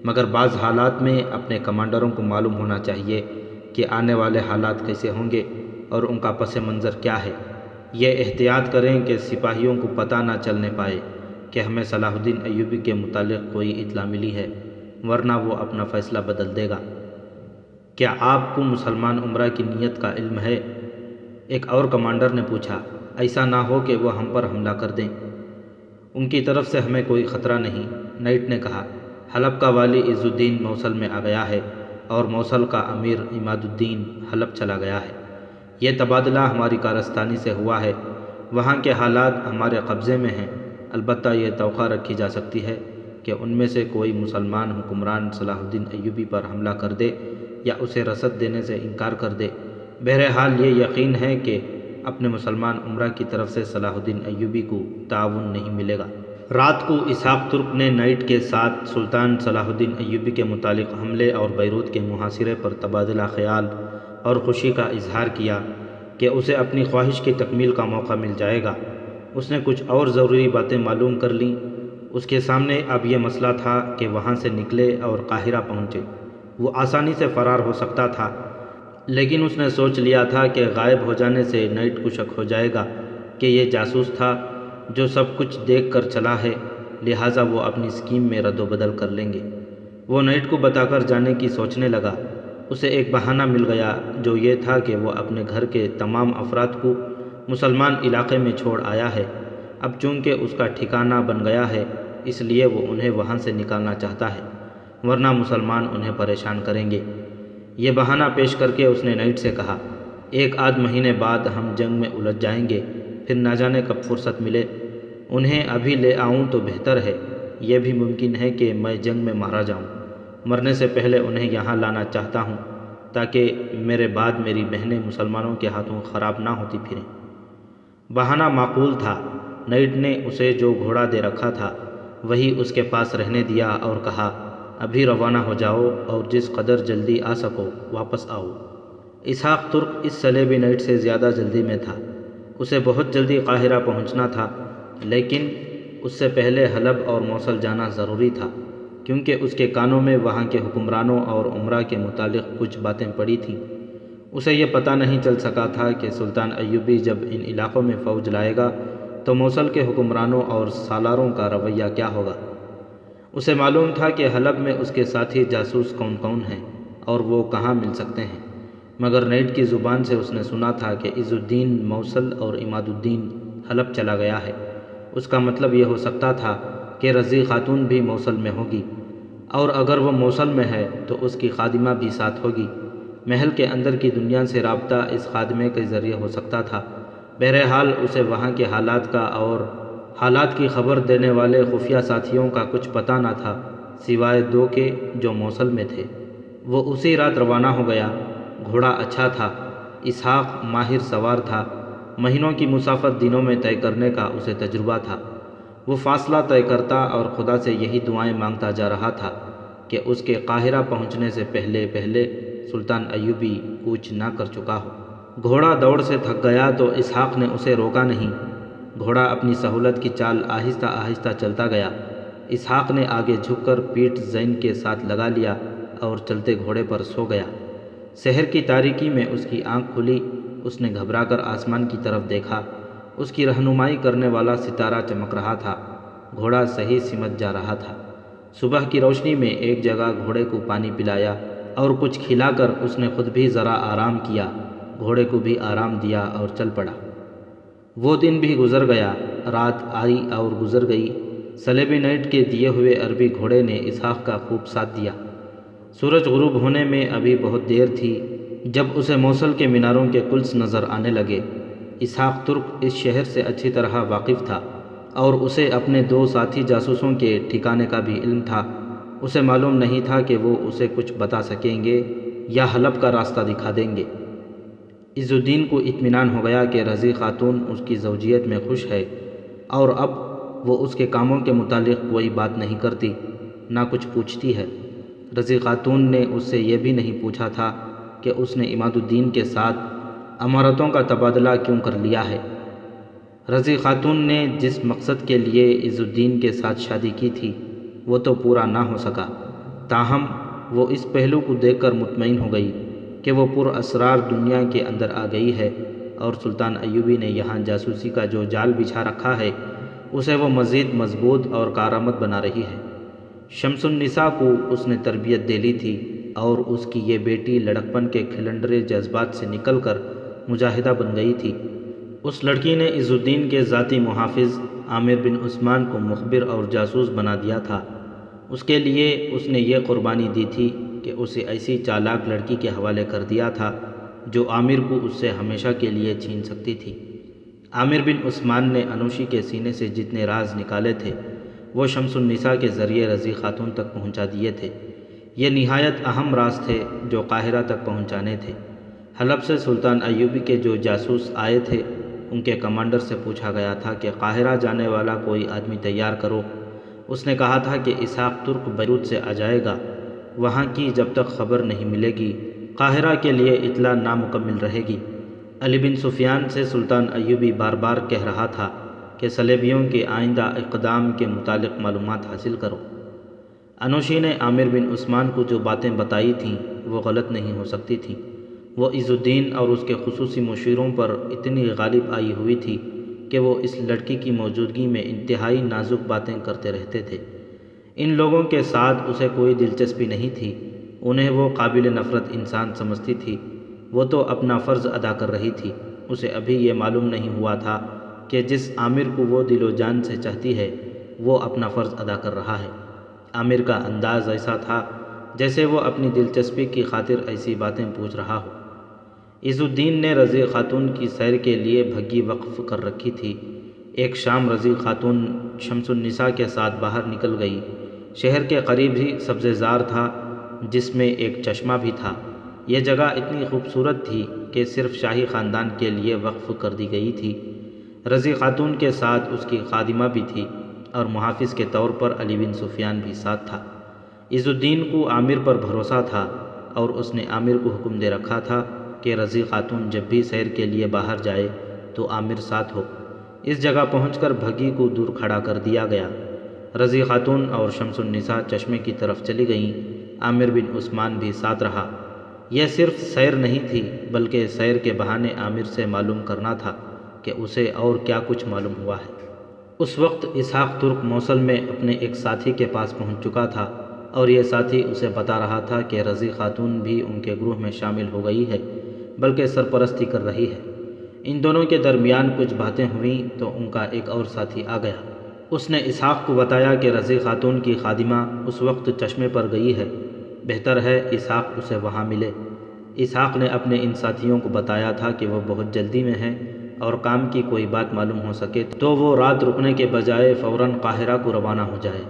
مگر بعض حالات میں اپنے کمانڈروں کو معلوم ہونا چاہیے کہ آنے والے حالات کیسے ہوں گے اور ان کا پس منظر کیا ہے۔ یہ احتیاط کریں کہ سپاہیوں کو پتہ نہ چلنے پائے کہ ہمیں صلاح الدین ایوبی کے متعلق کوئی اطلاع ملی ہے، ورنہ وہ اپنا فیصلہ بدل دے گا۔ کیا آپ کو مسلمان عمرہ کی نیت کا علم ہے؟ ایک اور کمانڈر نے پوچھا۔ ایسا نہ ہو کہ وہ ہم پر حملہ کر دیں۔ ان کی طرف سے ہمیں کوئی خطرہ نہیں، نائٹ نے کہا۔ حلب کا والی عز الدین موصل میں آ گیا ہے اور موصل کا امیر عماد الدین حلب چلا گیا ہے۔ یہ تبادلہ ہماری کارستانی سے ہوا ہے۔ وہاں کے حالات ہمارے قبضے میں ہیں۔ البتہ یہ توقع رکھی جا سکتی ہے کہ ان میں سے کوئی مسلمان حکمران صلاح الدین ایوبی پر حملہ کر دے یا اسے رسد دینے سے انکار کر دے۔ بہرحال یہ یقین ہے کہ اپنے مسلمان امراء کی طرف سے صلاح الدین ایوبی کو تعاون نہیں ملے گا۔ رات کو اسحاق ترک نے نائٹ کے ساتھ سلطان صلاح الدین ایوبی کے متعلق حملے اور بیروت کے محاصرے پر تبادلہ خیال اور خوشی کا اظہار کیا کہ اسے اپنی خواہش کی تکمیل کا موقع مل جائے گا۔ اس نے کچھ اور ضروری باتیں معلوم کر لیں۔ اس کے سامنے اب یہ مسئلہ تھا کہ وہاں سے نکلے اور قاہرہ پہنچے۔ وہ آسانی سے فرار ہو سکتا تھا، لیکن اس نے سوچ لیا تھا کہ غائب ہو جانے سے نائٹ کو شک ہو جائے گا کہ یہ جاسوس تھا جو سب کچھ دیکھ کر چلا ہے، لہٰذا وہ اپنی اسکیم میں رد و بدل کر لیں گے۔ وہ نائٹ کو بتا کر جانے کی سوچنے لگا۔ اسے ایک بہانہ مل گیا جو یہ تھا کہ وہ اپنے گھر کے تمام افراد کو مسلمان علاقے میں چھوڑ آیا ہے۔ اب چونکہ اس کا ٹھکانہ بن گیا ہے، اس لیے وہ انہیں وہاں سے نکالنا چاہتا ہے، ورنہ مسلمان انہیں پریشان کریں گے۔ یہ بہانہ پیش کر کے اس نے نائٹ سے کہا، 1 آدھ مہینے بعد ہم جنگ میں الجھ جائیں گے، پھر نہ جانے کب فرصت ملے۔ انہیں ابھی لے آؤں تو بہتر ہے۔ یہ بھی ممکن ہے کہ میں جنگ میں مارا جاؤں۔ مرنے سے پہلے انہیں یہاں لانا چاہتا ہوں تاکہ میرے بعد میری بہنیں مسلمانوں کے ہاتھوں خراب نہ ہوتی پھریں۔ بہانہ معقول تھا۔ نائٹ نے اسے جو گھوڑا دے رکھا تھا وہی اس کے پاس رہنے دیا اور کہا، ابھی روانہ ہو جاؤ اور جس قدر جلدی آ سکو واپس آؤ۔ اسحاق ترک اس صلیبی نائٹ سے زیادہ جلدی میں تھا۔ اسے بہت جلدی قاہرہ پہنچنا تھا، لیکن اس سے پہلے حلب اور موصل جانا ضروری تھا، کیونکہ اس کے کانوں میں وہاں کے حکمرانوں اور امراء کے متعلق کچھ باتیں پڑی تھیں۔ اسے یہ پتہ نہیں چل سکا تھا کہ سلطان ایوبی جب ان علاقوں میں فوج لائے گا تو موصل کے حکمرانوں اور سالاروں کا رویہ کیا ہوگا۔ اسے معلوم تھا کہ حلب میں اس کے ساتھی جاسوس کون کون ہیں اور وہ کہاں مل سکتے ہیں، مگر نائٹ کی زبان سے اس نے سنا تھا کہ عز الدین موصل اور عماد الدین حلب چلا گیا ہے۔ اس کا مطلب یہ ہو سکتا تھا کہ رضی خاتون بھی موصل میں ہوگی، اور اگر وہ موصل میں ہے تو اس کی خادمہ بھی ساتھ ہوگی۔ محل کے اندر کی دنیا سے رابطہ اس خادمے کے ذریعے ہو سکتا تھا۔ بہرحال اسے وہاں کے حالات کا اور حالات کی خبر دینے والے خفیہ ساتھیوں کا کچھ پتہ نہ تھا، سوائے 2 کے جو موصل میں تھے۔ وہ اسی رات روانہ ہو گیا۔ گھوڑا اچھا تھا، اسحاق ماہر سوار تھا، مہینوں کی مسافت دنوں میں طے کرنے کا اسے تجربہ تھا۔ وہ فاصلہ طے کرتا اور خدا سے یہی دعائیں مانگتا جا رہا تھا کہ اس کے قاہرہ پہنچنے سے پہلے سلطان ایوبی کوچ نہ کر چکا ہو۔ گھوڑا دوڑ سے تھک گیا تو اسحاق نے اسے روکا نہیں۔ گھوڑا اپنی سہولت کی چال آہستہ آہستہ چلتا گیا۔ اسحاق نے آگے جھک کر پیٹھ زین کے ساتھ لگا لیا اور چلتے گھوڑے پر سو گیا۔ شہر کی تاریکی میں اس کی آنکھ کھلی۔ اس نے گھبرا کر آسمان کی طرف دیکھا۔ اس کی رہنمائی کرنے والا ستارہ چمک رہا تھا۔ گھوڑا صحیح سمت جا رہا تھا۔ صبح کی روشنی میں ایک جگہ گھوڑے کو پانی پلایا اور کچھ کھلا کر اس نے خود بھی ذرا آرام کیا، گھوڑے کو بھی آرام دیا اور چل پڑا۔ وہ دن بھی گزر گیا، رات آئی اور گزر گئی۔ صلیبی نائٹ کے دیے ہوئے عربی گھوڑے نے اسحاق کا خوب ساتھ دیا۔ سورج غروب ہونے میں ابھی بہت دیر تھی جب اسے موصل کے میناروں کے کلس نظر آنے لگے۔ اسحاق ترک اس شہر سے اچھی طرح واقف تھا اور اسے اپنے 2 ساتھی جاسوسوں کے ٹھکانے کا بھی علم تھا۔ اسے معلوم نہیں تھا کہ وہ اسے کچھ بتا سکیں گے یا حلب کا راستہ دکھا دیں گے۔ عز الدین کو اطمینان ہو گیا کہ رضی خاتون اس کی زوجیت میں خوش ہے اور اب وہ اس کے کاموں کے متعلق کوئی بات نہیں کرتی، نہ کچھ پوچھتی ہے۔ رضی خاتون نے اس سے یہ بھی نہیں پوچھا تھا کہ اس نے عماد الدین کے ساتھ امارتوں کا تبادلہ کیوں کر لیا ہے۔ رضی خاتون نے جس مقصد کے لیے عز الدین کے ساتھ شادی کی تھی وہ تو پورا نہ ہو سکا، تاہم وہ اس پہلو کو دیکھ کر مطمئن ہو گئی کہ وہ پر اسرار دنیا کے اندر آ گئی ہے اور سلطان ایوبی نے یہاں جاسوسی کا جو جال بچھا رکھا ہے اسے وہ مزید مضبوط اور کارآمد بنا رہی ہے۔ شمس النساء کو اس نے تربیت دے لی تھی اور اس کی یہ بیٹی لڑکپن کے کھلنڈرے جذبات سے نکل کر مجاہدہ بن گئی تھی۔ اس لڑکی نے عز الدین کے ذاتی محافظ عامر بن عثمان کو مخبر اور جاسوس بنا دیا تھا۔ اس کے لیے اس نے یہ قربانی دی تھی کہ اسے ایسی چالاک لڑکی کے حوالے کر دیا تھا جو عامر کو اس سے ہمیشہ کے لیے چھین سکتی تھی۔ عامر بن عثمان نے انوشی کے سینے سے جتنے راز نکالے تھے وہ شمس النساء کے ذریعے رضی خاتون تک پہنچا دیے تھے۔ یہ نہایت اہم راز تھے جو قاہرہ تک پہنچانے تھے۔ حلب سے سلطان ایوبی کے جو جاسوس آئے تھے ان کے کمانڈر سے پوچھا گیا تھا کہ قاہرہ جانے والا کوئی آدمی تیار کرو۔ اس نے کہا تھا کہ اسحاق ترک بیروت سے آ جائے گا، وہاں کی جب تک خبر نہیں ملے گی قاہرہ کے لیے اطلاع نامکمل رہے گی۔ علی بن سفیان سے سلطان ایوبی بار بار کہہ رہا تھا کہ صلیبیوں کے آئندہ اقدام کے متعلق معلومات حاصل کرو۔ انوشی نے عامر بن عثمان کو جو باتیں بتائی تھیں وہ غلط نہیں ہو سکتی تھیں۔ وہ عز الدین اور اس کے خصوصی مشیروں پر اتنی غالب آئی ہوئی تھی کہ وہ اس لڑکی کی موجودگی میں انتہائی نازک باتیں کرتے رہتے تھے۔ ان لوگوں کے ساتھ اسے کوئی دلچسپی نہیں تھی، انہیں وہ قابل نفرت انسان سمجھتی تھی۔ وہ تو اپنا فرض ادا کر رہی تھی، اسے ابھی یہ معلوم نہیں ہوا تھا کہ جس عامر کو وہ دل و جان سے چاہتی ہے وہ اپنا فرض ادا کر رہا ہے۔ عامر کا انداز ایسا تھا جیسے وہ اپنی دلچسپی کی خاطر ایسی باتیں پوچھ رہا ہو۔ عز الدین نے رضی خاتون کی سیر کے لیے بھگی وقف کر رکھی تھی۔ ایک شام رضی خاتون شمس النساء کے ساتھ باہر نکل گئی۔ شہر کے قریب ہی سبزہ زار تھا جس میں ایک چشمہ بھی تھا۔ یہ جگہ اتنی خوبصورت تھی کہ صرف شاہی خاندان کے لیے وقف کر دی گئی تھی۔ رضی خاتون کے ساتھ اس کی خادمہ بھی تھی اور محافظ کے طور پر علی بن سفیان بھی ساتھ تھا۔ عز الدین کو عامر پر بھروسہ تھا اور اس نے عامر کو حکم دے رکھا تھا کہ رضی خاتون جب بھی سیر کے لیے باہر جائے تو عامر ساتھ ہو۔ اس جگہ پہنچ کر بھگی کو دور کھڑا کر دیا گیا۔ رضی خاتون اور شمس النساء چشمے کی طرف چلی گئیں۔ عامر بن عثمان بھی ساتھ رہا۔ یہ صرف سیر نہیں تھی بلکہ سیر کے بہانے عامر سے معلوم کرنا تھا کہ اسے اور کیا کچھ معلوم ہوا ہے۔ اس وقت اسحاق ترک موصل میں اپنے ایک ساتھی کے پاس پہنچ چکا تھا اور یہ ساتھی اسے بتا رہا تھا کہ رضی خاتون بھی ان کے گروہ میں شامل ہو گئی ہے بلکہ سرپرستی کر رہی ہے۔ ان دونوں کے درمیان کچھ باتیں ہوئیں تو ان کا ایک اور ساتھی آ گیا۔ اس نے اسحاق کو بتایا کہ رضی خاتون کی خادمہ اس وقت چشمے پر گئی ہے، بہتر ہے اسحاق اسے وہاں ملے۔ اسحاق نے اپنے ان ساتھیوں کو بتایا تھا کہ وہ بہت جلدی میں ہیں اور کام کی کوئی بات معلوم ہو سکے تو وہ رات رکنے کے بجائے فوراً قاہرہ کو روانہ ہو جائے۔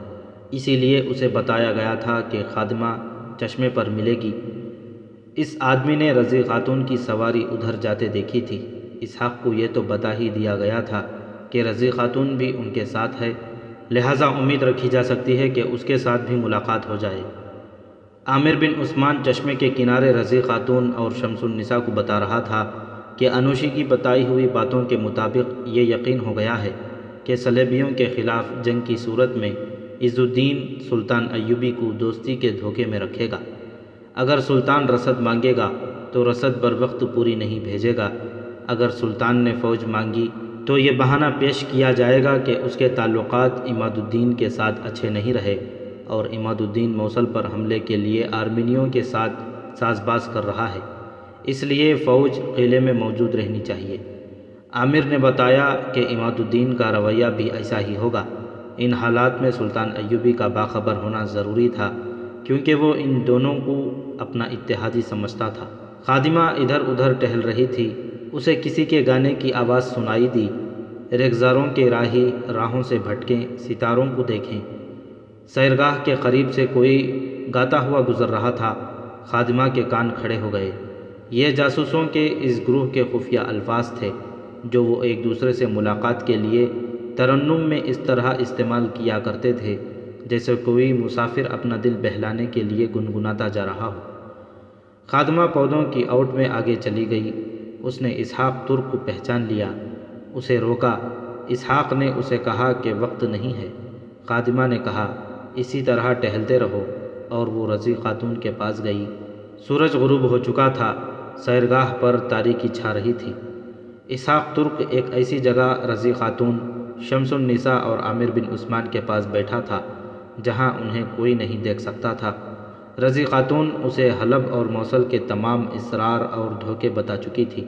اسی لیے اسے بتایا گیا تھا کہ خادمہ چشمے پر ملے گی۔ اس آدمی نے رضی خاتون کی سواری ادھر جاتے دیکھی تھی۔ اسحاق کو یہ تو بتا ہی دیا گیا تھا کہ رضی خاتون بھی ان کے ساتھ ہے، لہٰذا امید رکھی جا سکتی ہے کہ اس کے ساتھ بھی ملاقات ہو جائے۔ عامر بن عثمان چشمے کے کنارے رضی خاتون اور شمس النساء کو بتا رہا تھا کہ انوشی کی بتائی ہوئی باتوں کے مطابق یہ یقین ہو گیا ہے کہ صلیبیوں کے خلاف جنگ کی صورت میں عز الدین سلطان ایوبی کو دوستی کے دھوکے میں رکھے گا۔ اگر سلطان رسد مانگے گا تو رسد بر وقت پوری نہیں بھیجے گا۔ اگر سلطان نے فوج مانگی تو یہ بہانہ پیش کیا جائے گا کہ اس کے تعلقات عماد الدین کے ساتھ اچھے نہیں رہے اور عماد الدین موصل پر حملے کے لیے آرمینیوں کے ساتھ ساز باز کر رہا ہے، اس لیے فوج قلعے میں موجود رہنی چاہیے۔ عامر نے بتایا کہ عماد الدین کا رویہ بھی ایسا ہی ہوگا۔ ان حالات میں سلطان ایوبی کا باخبر ہونا ضروری تھا کیونکہ وہ ان دونوں کو اپنا اتحادی سمجھتا تھا۔ خادمہ ادھر ادھر ٹہل رہی تھی، اسے کسی کے گانے کی آواز سنائی دی۔ ریگزاروں کے راہی راہوں سے بھٹکیں، ستاروں کو دیکھیں۔ سیرگاہ کے قریب سے کوئی گاتا ہوا گزر رہا تھا۔ خادمہ کے کان کھڑے ہو گئے۔ یہ جاسوسوں کے اس گروہ کے خفیہ الفاظ تھے جو وہ ایک دوسرے سے ملاقات کے لیے ترنم میں اس طرح استعمال کیا کرتے تھے جیسے کوئی مسافر اپنا دل بہلانے کے لیے گنگناتا جا رہا ہو۔ خادمہ پودوں کی اوٹ میں آگے چلی گئی۔ اس نے اسحاق ترک کو پہچان لیا، اسے روکا۔ اسحاق نے اسے کہا کہ وقت نہیں ہے۔ خادمہ نے کہا اسی طرح ٹہلتے رہو، اور وہ رضی خاتون کے پاس گئی۔ سورج غروب ہو چکا تھا، سیرگاہ پر تاریکی چھا رہی تھی۔ اسحاق ترک ایک ایسی جگہ رضی خاتون، شمس النساء اور عامر بن عثمان کے پاس بیٹھا تھا جہاں انہیں کوئی نہیں دیکھ سکتا تھا۔ رضی خاتون اسے حلب اور موصل کے تمام اسرار اور دھوکے بتا چکی تھی۔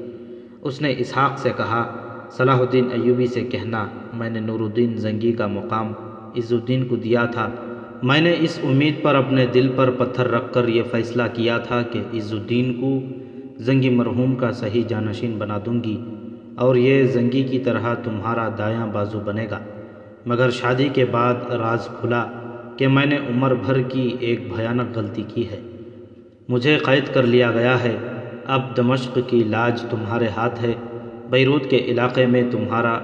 اس نے اسحاق سے کہا صلاح الدین ایوبی سے کہنا میں نے نور الدین زنگی کا مقام عز الدین کو دیا تھا میں نے اس امید پر اپنے دل پر پتھر رکھ کر یہ فیصلہ کیا تھا کہ عز الدین کو زنگی مرحوم کا صحیح جانشین بنا دوں گی اور یہ زنگی کی طرح تمہارا دایاں بازو بنے گا، مگر شادی کے بعد راز کھلا کہ میں نے عمر بھر کی ایک بھیانک غلطی کی ہے۔ مجھے قید کر لیا گیا ہے۔ اب دمشق کی لاج تمہارے ہاتھ ہے۔ بیروت کے علاقے میں تمہارا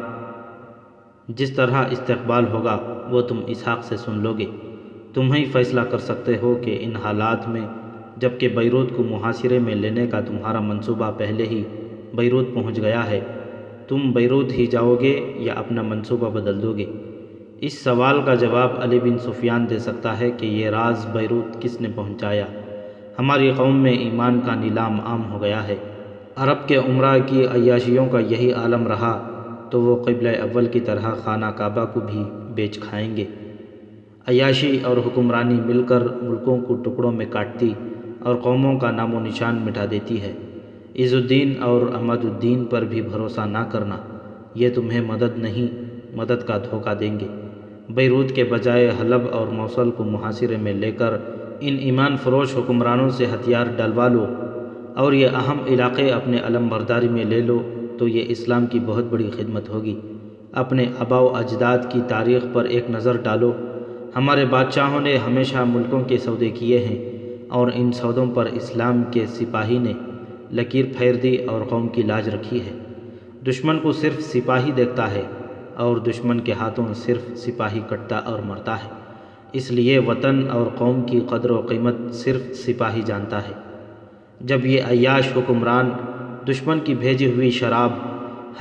جس طرح استقبال ہوگا وہ تم اسحاق سے سن لوگے۔ تم ہی فیصلہ کر سکتے ہو کہ ان حالات میں، جب کہ بیروت کو محاصرے میں لینے کا تمہارا منصوبہ پہلے ہی بیروت پہنچ گیا ہے، تم بیروت ہی جاؤ گے یا اپنا منصوبہ بدل دو گے؟ اس سوال کا جواب علی بن سفیان دے سکتا ہے کہ یہ راز بیروت کس نے پہنچایا۔ ہماری قوم میں ایمان کا نیلام عام ہو گیا ہے۔ عرب کے عمرا کی عیاشیوں کا یہی عالم رہا تو وہ قبلہ اول کی طرح خانہ کعبہ کو بھی بیچ کھائیں گے۔ عیاشی اور حکمرانی مل کر ملکوں کو ٹکڑوں میں کاٹتی اور قوموں کا نام و نشان مٹا دیتی ہے۔ عز الدین اور احمد الدین پر بھی بھروسہ نہ کرنا، یہ تمہیں مدد نہیں، مدد کا دھوکہ دیں گے۔ بیروت کے بجائے حلب اور موصل کو محاصرے میں لے کر ان ایمان فروش حکمرانوں سے ہتھیار ڈلوا لو اور یہ اہم علاقے اپنے علم برداری میں لے لو تو یہ اسلام کی بہت بڑی خدمت ہوگی۔ اپنے آباء و اجداد کی تاریخ پر ایک نظر ڈالو۔ ہمارے بادشاہوں نے ہمیشہ ملکوں کے سودے کیے ہیں اور ان سودوں پر اسلام کے سپاہی نے لکیر پھیر دی اور قوم کی لاج رکھی ہے۔ دشمن کو صرف سپاہی دیکھتا ہے اور دشمن کے ہاتھوں صرف سپاہی کٹتا اور مرتا ہے۔ اس لیے وطن اور قوم کی قدر و قیمت صرف سپاہی جانتا ہے۔ جب یہ عیاش حکمران دشمن کی بھیجی ہوئی شراب،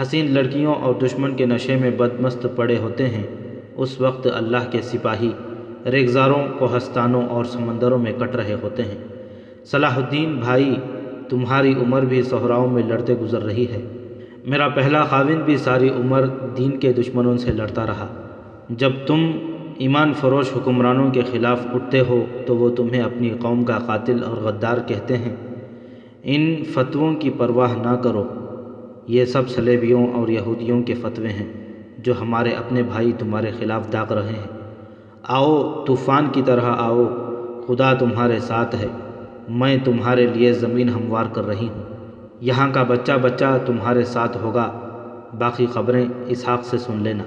حسین لڑکیوں اور دشمن کے نشے میں بدمست پڑے ہوتے ہیں، اس وقت اللہ کے سپاہی ریگزاروں کوہستانوں اور سمندروں میں کٹ رہے ہوتے ہیں۔ صلاح الدین بھائی، تمہاری عمر بھی صحراؤں میں لڑتے گزر رہی ہے۔ میرا پہلا خاوند بھی ساری عمر دین کے دشمنوں سے لڑتا رہا۔ جب تم ایمان فروش حکمرانوں کے خلاف اٹھتے ہو تو وہ تمہیں اپنی قوم کا قاتل اور غدار کہتے ہیں۔ ان فتووں کی پرواہ نہ کرو، یہ سب صلیبیوں اور یہودیوں کے فتوے ہیں جو ہمارے اپنے بھائی تمہارے خلاف داغ رہے ہیں۔ آؤ، طوفان کی طرح آؤ، خدا تمہارے ساتھ ہے، میں تمہارے لیے زمین ہموار کر رہی ہوں۔ یہاں کا بچہ بچہ تمہارے ساتھ ہوگا، باقی خبریں اسحاق سے سن لینا۔